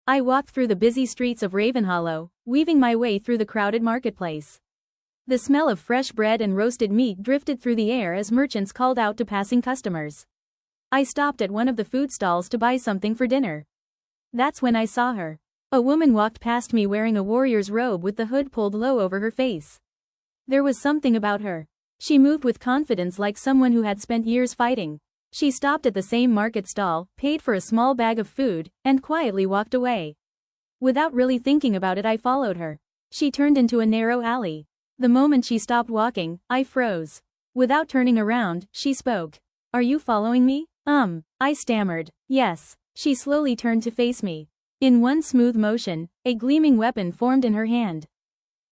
I walked through the busy streets of Ravenhollow, weaving my way through the crowded marketplace. The smell of fresh bread and roasted meat drifted through the air as merchants called out to passing customers. I stopped at one of the food stalls to buy something for dinner. That's when I saw her. A woman walked past me wearing a warrior's robe with the hood pulled low over her face. There was something about her. She moved with confidence like someone who had spent years fighting. She stopped at the same market stall, paid for a small bag of food, and quietly walked away. Without really thinking about it, I followed her. She turned into a narrow alley. The moment she stopped walking, I froze. Without turning around, she spoke. "Are you following me?" I stammered. "Yes." She slowly turned to face me. In one smooth motion, a gleaming weapon formed in her hand.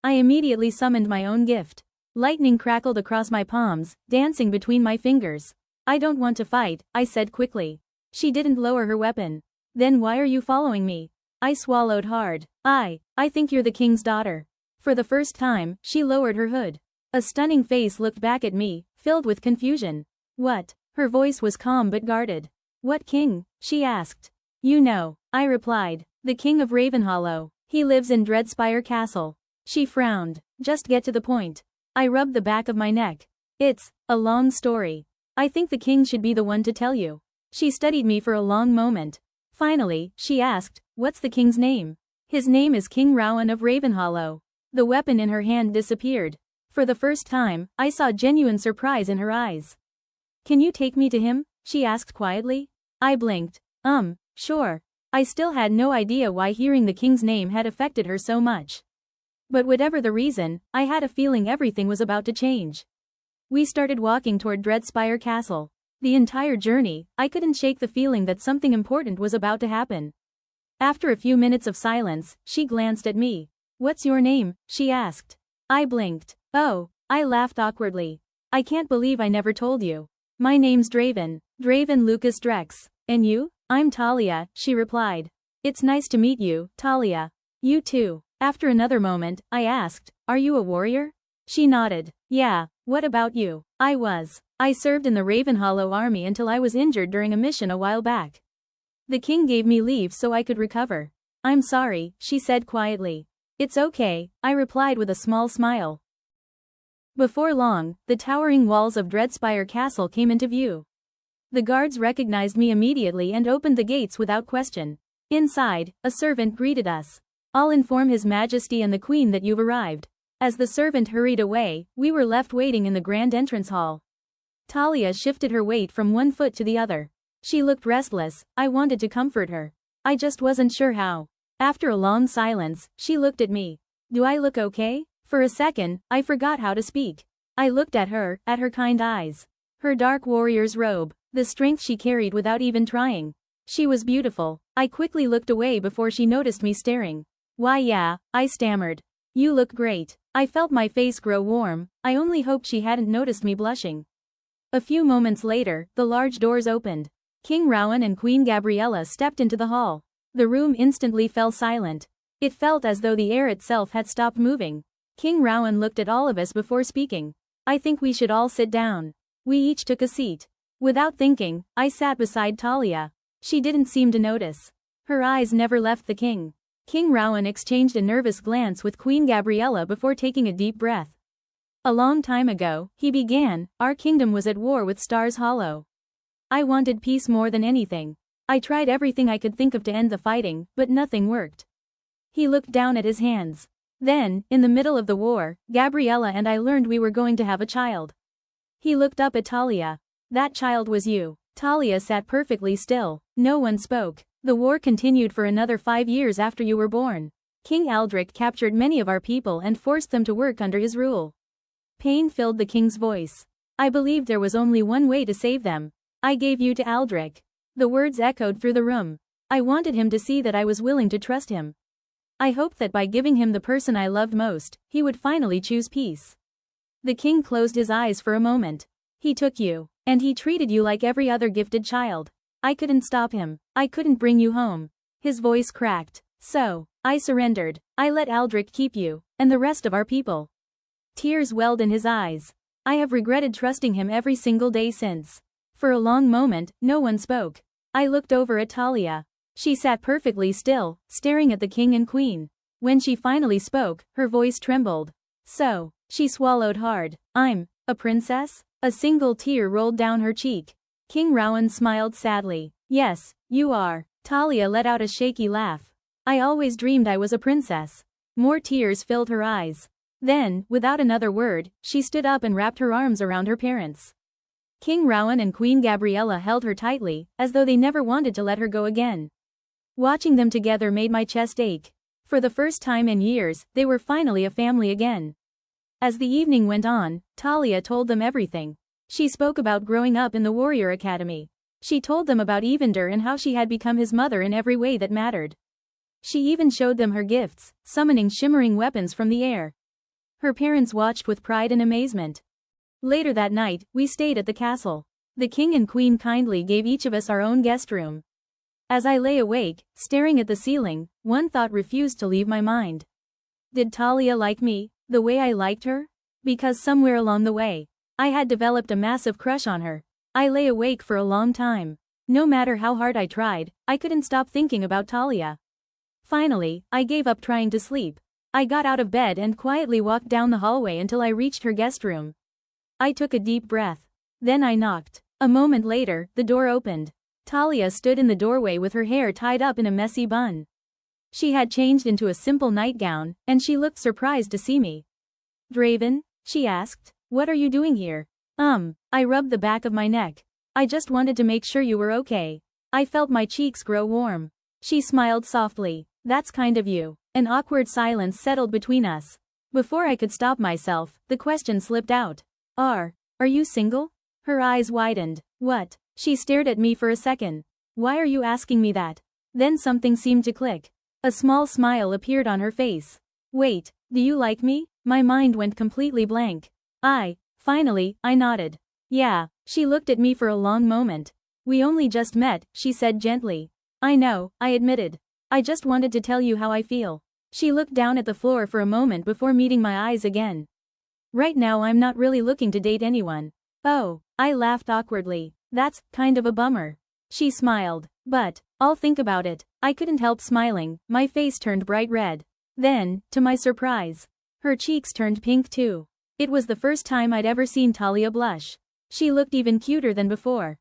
I immediately summoned my own gift. Lightning crackled across my palms, dancing between my fingers. "I don't want to fight," I said quickly. She didn't lower her weapon. "Then why are you following me?" I swallowed hard. I think you're the king's daughter." For the first time, she lowered her hood. A stunning face looked back at me, filled with confusion. "What?" Her voice was calm but guarded. "What king?" she asked. "You know," I replied. "The king of Ravenhollow. He lives in Dreadspire Castle." She frowned. "Just get to the point." I rubbed the back of my neck. "It's a long story. I think the king should be the one to tell you." She studied me for a long moment. Finally, she asked, "What's the king's name?" "His name is King Rowan of Ravenhollow." The weapon in her hand disappeared. For the first time, I saw genuine surprise in her eyes. "Can you take me to him?" she asked quietly. I blinked. Sure." I still had no idea why hearing the king's name had affected her so much. But whatever the reason, I had a feeling everything was about to change. We started walking toward Dreadspire Castle. The entire journey, I couldn't shake the feeling that something important was about to happen. After a few minutes of silence, she glanced at me. "What's your name?" she asked. I blinked. "Oh," I laughed awkwardly. "I can't believe I never told you. My name's Draven. Draven Lucas Drex. And you?" "I'm Talia," she replied. "It's nice to meet you, Talia." "You too." After another moment, I asked, "Are you a warrior?" She nodded. "Yeah, what about you?" I served in the Ravenhollow army until I was injured during a mission a while back. The king gave me leave so I could recover." "I'm sorry," she said quietly. "It's okay," I replied with a small smile. Before long, the towering walls of Dreadspire Castle came into view. The guards recognized me immediately and opened the gates without question. Inside, a servant greeted us. "I'll inform His Majesty and the Queen that you've arrived." As the servant hurried away, we were left waiting in the grand entrance hall. Talia shifted her weight from one foot to the other. She looked restless. I wanted to comfort her. I just wasn't sure how. After a long silence, she looked at me. "Do I look okay?" For a second, I forgot how to speak. I looked at her kind eyes. Her dark warrior's robe, the strength she carried without even trying. She was beautiful. I quickly looked away before she noticed me staring. "Why yeah," I stammered. "You look great." I felt my face grow warm. I only hoped she hadn't noticed me blushing. A few moments later, the large doors opened. King Rowan and Queen Gabriella stepped into the hall. The room instantly fell silent. It felt as though the air itself had stopped moving. King Rowan looked at all of us before speaking. "I think we should all sit down." We each took a seat. Without thinking, I sat beside Talia. She didn't seem to notice. Her eyes never left the king. King Rowan exchanged a nervous glance with Queen Gabriella before taking a deep breath. "A long time ago," he began, "our kingdom was at war with Stars Hollow. I wanted peace more than anything. I tried everything I could think of to end the fighting, but nothing worked." He looked down at his hands. "Then, in the middle of the war, Gabriella and I learned we were going to have a child." He looked up at Talia. "That child was you." Talia sat perfectly still. No one spoke. "The war continued for another 5 years after you were born. King Aldric captured many of our people and forced them to work under his rule." Pain filled the king's voice. "I believed there was only one way to save them. I gave you to Aldric." The words echoed through the room. I wanted him to see that I was willing to trust him. I hoped that by giving him the person I loved most, he would finally choose peace. The king closed his eyes for a moment. "He took you. And he treated you like every other gifted child. I couldn't stop him. I couldn't bring you home." His voice cracked. "So, I surrendered. I let Aldric keep you, and the rest of our people." Tears welled in his eyes. "I have regretted trusting him every single day since." For a long moment, no one spoke. I looked over at Talia. She sat perfectly still, staring at the king and queen. When she finally spoke, her voice trembled. So, she swallowed hard. I'm a princess? A single tear rolled down her cheek. King Rowan smiled sadly. Yes, you are. Talia let out a shaky laugh. I always dreamed I was a princess. More tears filled her eyes. Then, without another word, she stood up and wrapped her arms around her parents. King Rowan and Queen Gabriella held her tightly, as though they never wanted to let her go again. Watching them together made my chest ache. For the first time in years, they were finally a family again. As the evening went on, Talia told them everything. She spoke about growing up in the Warrior Academy. She told them about Evander and how she had become his mother in every way that mattered. She even showed them her gifts, summoning shimmering weapons from the air. Her parents watched with pride and amazement. Later that night, we stayed at the castle. The king and queen kindly gave each of us our own guest room. As I lay awake, staring at the ceiling, one thought refused to leave my mind. Did Talia like me, the way I liked her? Because somewhere along the way, I had developed a massive crush on her. I lay awake for a long time. No matter how hard I tried, I couldn't stop thinking about Talia. Finally, I gave up trying to sleep. I got out of bed and quietly walked down the hallway until I reached her guest room. I took a deep breath. Then I knocked. A moment later, the door opened. Talia stood in the doorway with her hair tied up in a messy bun. She had changed into a simple nightgown, and she looked surprised to see me. Draven? She asked. What are you doing here? I rubbed the back of my neck. I just wanted to make sure you were okay. I felt my cheeks grow warm. She smiled softly. That's kind of you. An awkward silence settled between us. Before I could stop myself, the question slipped out. Are you single? Her eyes widened. What? She stared at me for a second. Why are you asking me that? Then something seemed to click. A small smile appeared on her face. Wait, do you like me? My mind went completely blank. Finally, I nodded. Yeah. She looked at me for a long moment. We only just met, she said gently. I know, I admitted. I just wanted to tell you how I feel. She looked down at the floor for a moment before meeting my eyes again. Right now I'm not really looking to date anyone. Oh, I laughed awkwardly. That's kind of a bummer. She smiled. But, I'll think about it. I couldn't help smiling, my face turned bright red. Then, to my surprise, her cheeks turned pink too. It was the first time I'd ever seen Talia blush. She looked even cuter than before.